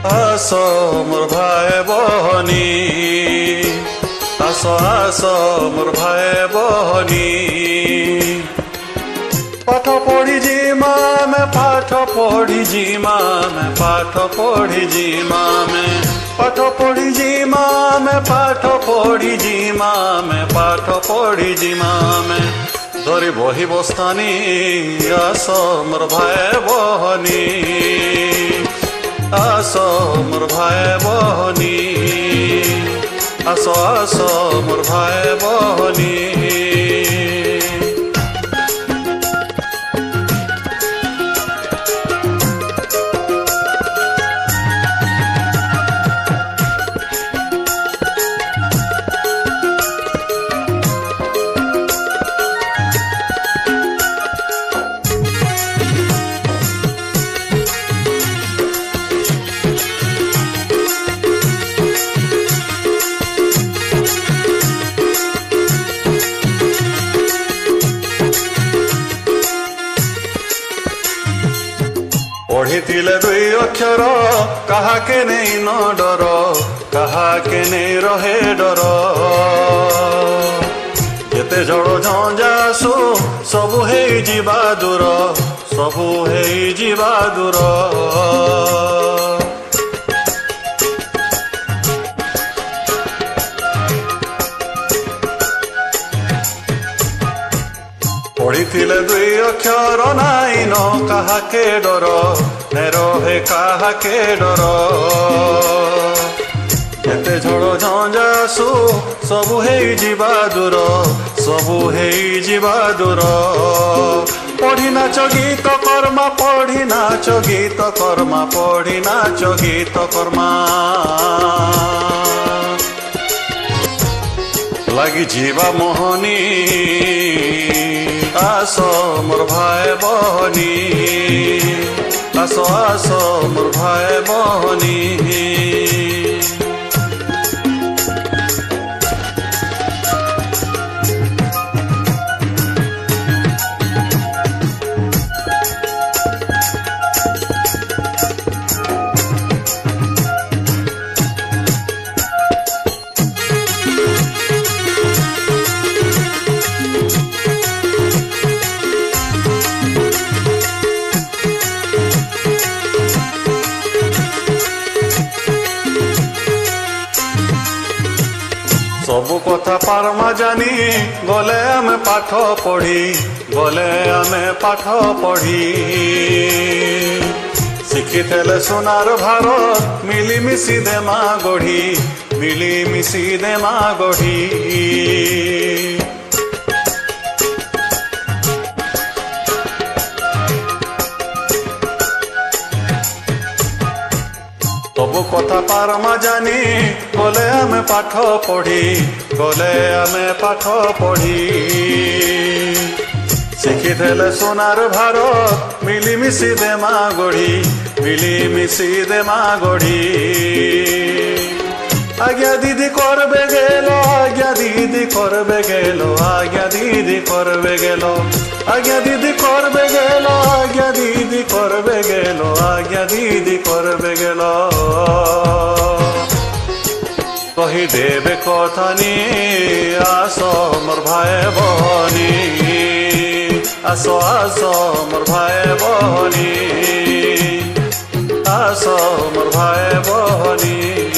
आस मोर भाई बहनी आस आस मोर भाई बहनी पाठ पढ़ी जीमा में पाठ पढ़ी जीमा में पाठ पढ़ी जीमा में पाठ पढ़ी जीमा में पाठ पढ़ी जीमा में पाठ पढ़ी जीमा में धरी बही बस्तानी आस मोर भाई बहनी आस मोर भाई बहनी आस आस मोर भाई बहनी पढ़ी दुई अक्षर कहाके नहीं न डर कहाके नहीं रहे डर जेते जड़ झंझासु सबु है जीवा दूर सबु है जीवा दूर पढ़ी दुई अक्षर नाई न कहाके डर ने रहे कहाके डर जेते झड़ झंझासु सबु है जीवा दूर सबु है जीवा दूर पढ़ी नाच गीत कर्मा पढ़ी नाच गीत कर्मा पढ़ी नाच गीत कर्मा लगी जीवा मोहनी आस मोर भाई बहनी आस आस मोर भाई बहनी सबु कथा पारमा जानी गले आमे पाठ पढ़ी गले आमे पाठ पढ़ी शिखिले सोनार भारत मिलीमिशी देमा गढ़ी मिलीमिशी देमा गढ़ी सबु कथा पारमा जानी गले आमे पाठ पढ़ी गले आमे पाठ पढ़ी शिखिले सोनार भारत मिलीमिशी देमा गढ़ी मिलीमिशी देमा गढ़ी आज्ञा दीदी करबे गेलो आज्ञा दीदी करबे गेलो आज्ञा दीदी करबे गेलो आज्ञा दीदी करबे गेलो आज्ञा दीदी करबे गेलो आज्ञा दीदी करबे गेलो कही देवे कथानी आस मोर भाई बहनी आस आस मोर भाई बहनी आस मोर भाई बहनी।